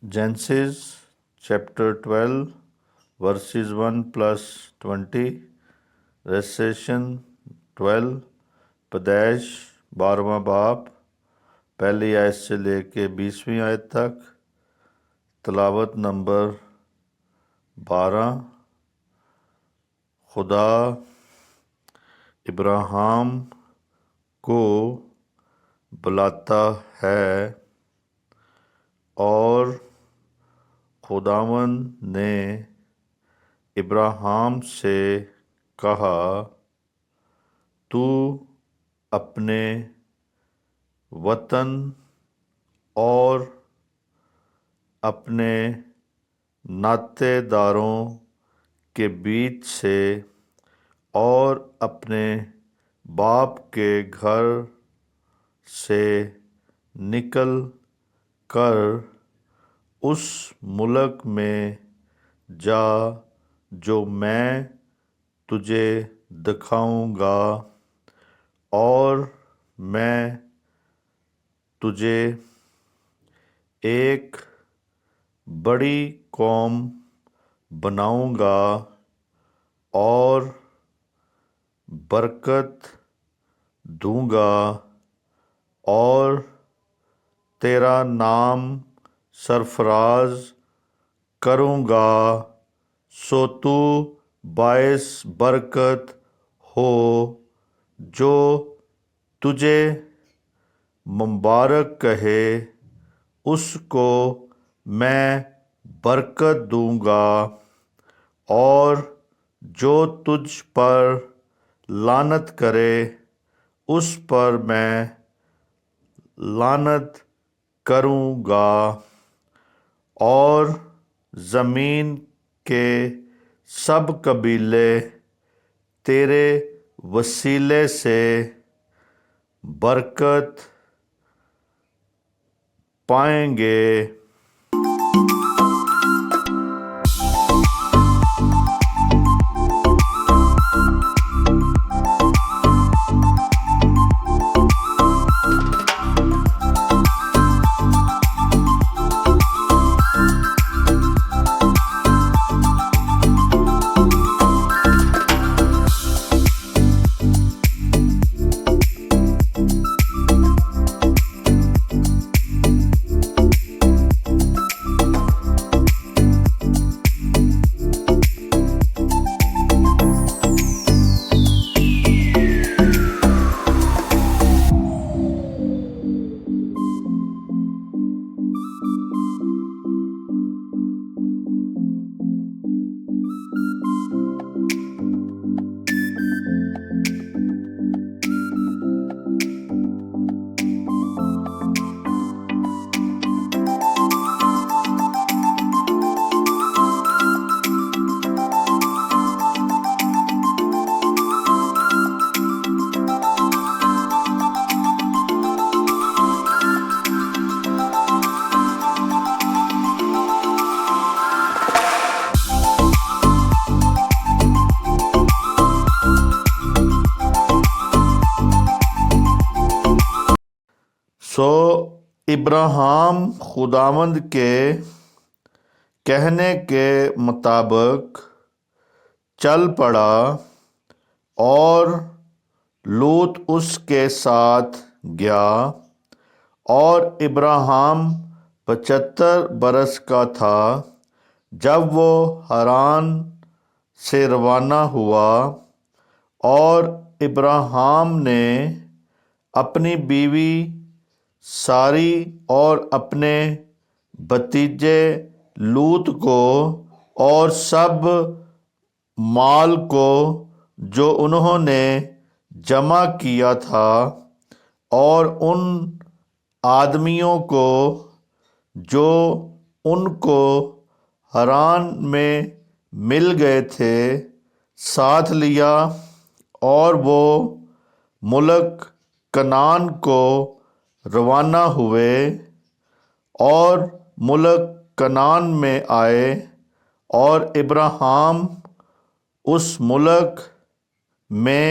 Genesis chapter 12 verses 1 plus 20, Revelation 12, پیدائش 12واں باب پہلی آیت سے لے کے 20ویں آیت تک، تلاوت نمبر 12۔ خدا ابراہیم کو بلاتا ہے اور خداوند نے ابراہیم سے کہا، تو اپنے وطن اور اپنے ناطے داروں کے بیچ سے اور اپنے باپ کے گھر سے نکل کر اس ملک میں جا جو میں تجھے دکھاؤں گا، اور میں تجھے ایک بڑی قوم بناؤں گا اور برکت دوں گا، اور تیرا نام سرفراز کروں گا، سو تو باعث برکت ہو۔ جو تجھے مبارک کہے اس کو میں برکت دوں گا، اور جو تجھ پر لعنت کرے اس پر میں لعنت کروں گا، اور زمین کے سب قبیلے تیرے وسیلے سے برکت پائیں گے۔ سو ابراہیم خداوند کے کہنے کے مطابق چل پڑا، اور لوط اس کے ساتھ گیا، اور ابراہیم 75 برس کا تھا جب وہ حران سے روانہ ہوا، اور ابراہیم نے اپنی بیوی ساری اور اپنے بھتیجے لوط کو اور سب مال کو جو انہوں نے جمع کیا تھا، اور ان آدمیوں کو جو ان کو حران میں مل گئے تھے، ساتھ لیا، اور وہ ملک کنعان کو روانہ ہوئے، اور ملک کنعان میں آئے، اور ابراہیم اس ملک میں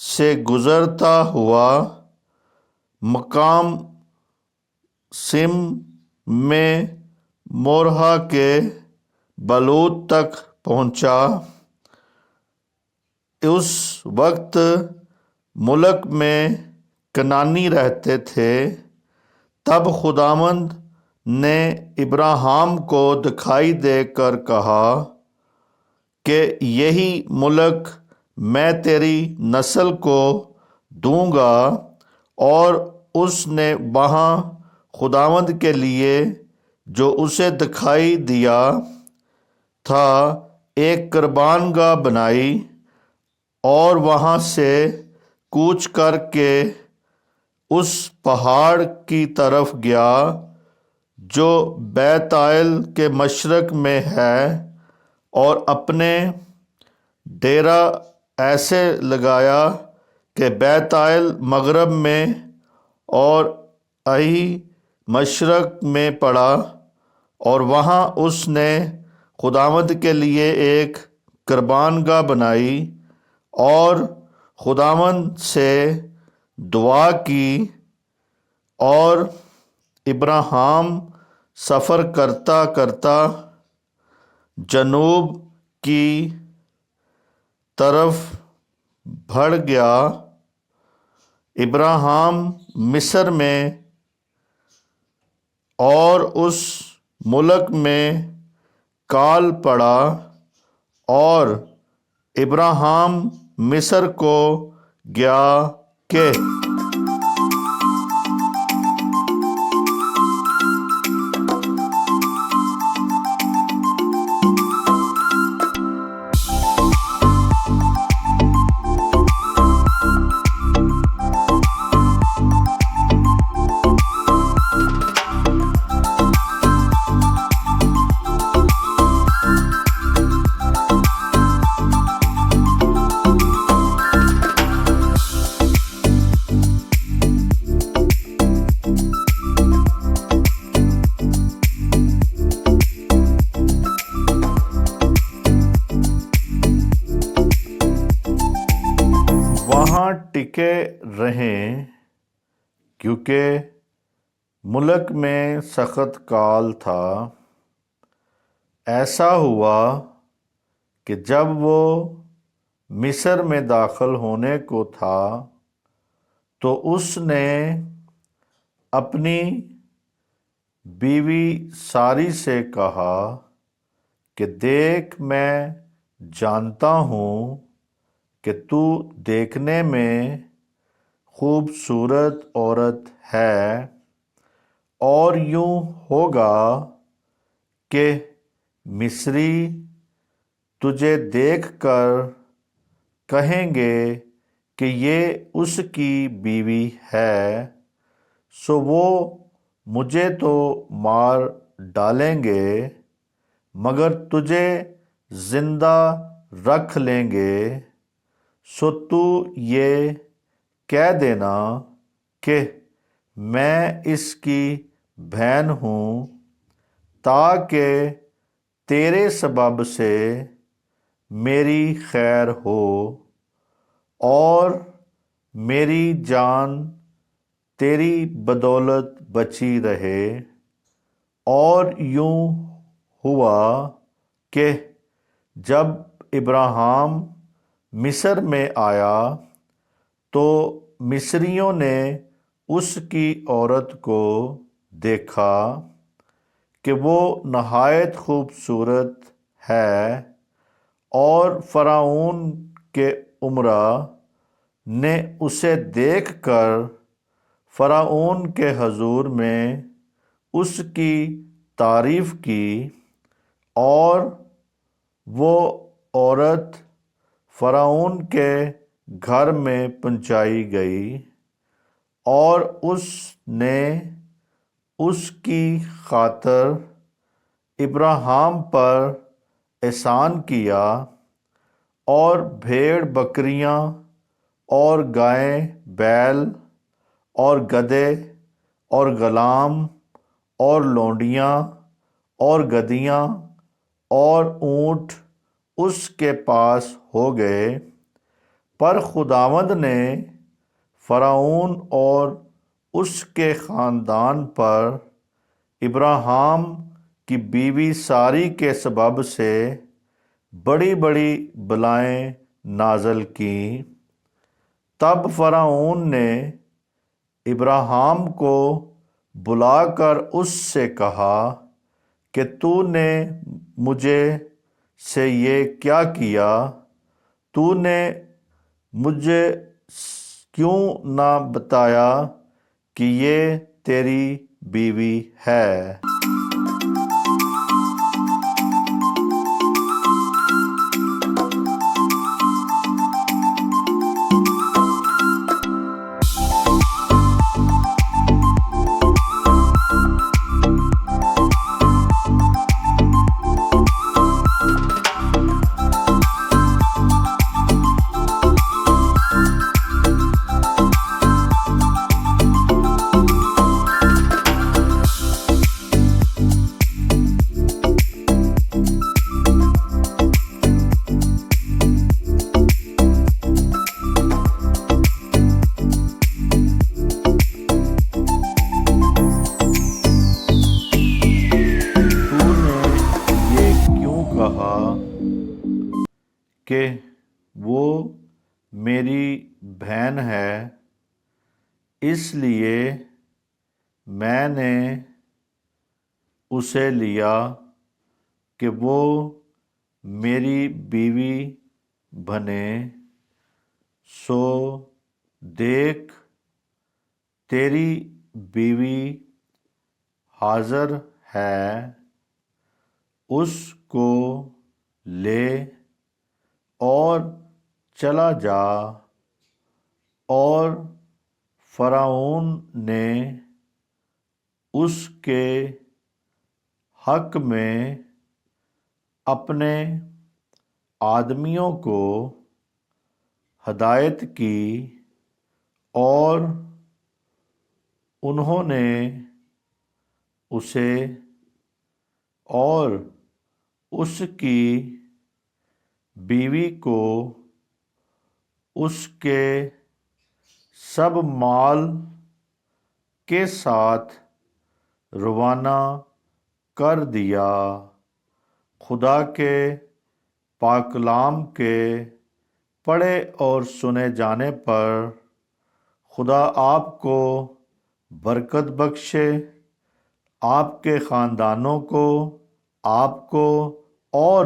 سے گزرتا ہوا مقام سم میں مورہا کے بلوط تک پہنچا۔ اس وقت ملک میں کنانی رہتے تھے۔ تب خداوند نے ابراہیم کو دکھائی دے کر کہا کہ یہی ملک میں تیری نسل کو دوں گا، اور اس نے وہاں خداوند کے لیے جو اسے دکھائی دیا تھا ایک قربان گاہ بنائی، اور وہاں سے کوچ کر کے اس پہاڑ کی طرف گیا جو بیت ایل کے مشرق میں ہے، اور اپنے ڈیرا ایسے لگایا کہ بیت ایل مغرب میں اور ائی مشرق میں پڑا، اور وہاں اس نے خداوند کے لیے ایک قربان گاہ بنائی اور خداوند سے دعا کی۔ اور ابراہیم سفر کرتا کرتا جنوب کی طرف بڑھ گیا۔ ابراہیم مصر میں اور اس ملک میں کال پڑا، اور ابراہیم مصر کو گیا کہ وہاں ٹکے رہیں، کیونکہ ملک میں سخت کال تھا۔ ایسا ہوا کہ جب وہ مصر میں داخل ہونے کو تھا تو اس نے اپنی بیوی ساری سے کہا کہ دیکھ، میں جانتا ہوں کہ تو دیکھنے میں خوبصورت عورت ہے، اور یوں ہوگا کہ مصری تجھے دیکھ کر کہیں گے کہ یہ اس کی بیوی ہے، سو وہ مجھے تو مار ڈالیں گے، مگر تجھے زندہ رکھ لیں گے۔ سو تو یہ کہہ دینا کہ میں اس کی بہن ہوں، تاکہ تیرے سبب سے میری خیر ہو اور میری جان تیری بدولت بچی رہے۔ اور یوں ہوا کہ جب ابراہیم مصر میں آیا تو مصریوں نے اس کی عورت کو دیکھا کہ وہ نہایت خوبصورت ہے، اور فرعون کے امرا نے اسے دیکھ کر فرعون کے حضور میں اس کی تعریف کی، اور وہ عورت فرعون کے گھر میں پہنچائی گئی، اور اس نے اس کی خاطر ابراہیم پر احسان کیا، اور بھیڑ بکریاں اور گائیں بیل اور گدھے اور غلام اور لونڈیاں اور گدھیاں اور اونٹ اس کے پاس ہو گئے۔ پر خداوند نے فرعون اور اس کے خاندان پر ابراہیم کی بیوی ساری کے سبب سے بڑی بڑی بلائیں نازل کیں۔ تب فرعون نے ابراہیم کو بلا کر اس سے کہا کہ تو نے مجھے سے یہ کیا کیا؟ تو نے مجھے کیوں نہ بتایا کہ یہ تیری بیوی ہے؟ کہ وہ میری بہن ہے، اس لیے میں نے اسے لیا کہ وہ میری بیوی بنے۔ سو دیکھ تیری بیوی حاضر ہے، اس کو لے اور چلا جا۔ اور فرعون نے اس کے حق میں اپنے آدمیوں کو ہدایت کی، اور انہوں نے اسے اور اس کی بیوی کو اس کے سب مال کے ساتھ روانہ کر دیا۔ خدا کے پاک کلام کے پڑھے اور سنے جانے پر خدا آپ کو برکت بخشے، آپ کے خاندانوں کو، آپ کو اور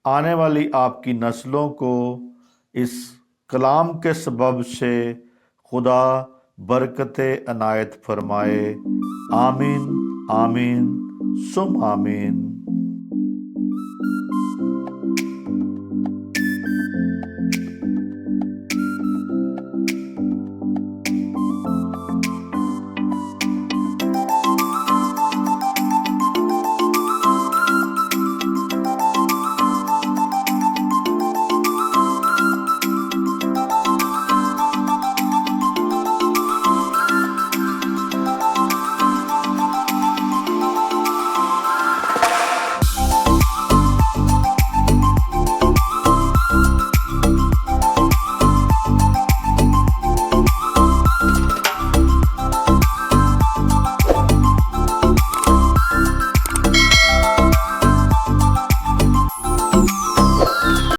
آنے والی آپ کی نسلوں کو اس کلام کے سبب سے خدا برکت عنایت فرمائے۔ آمین آمین ثم آمین۔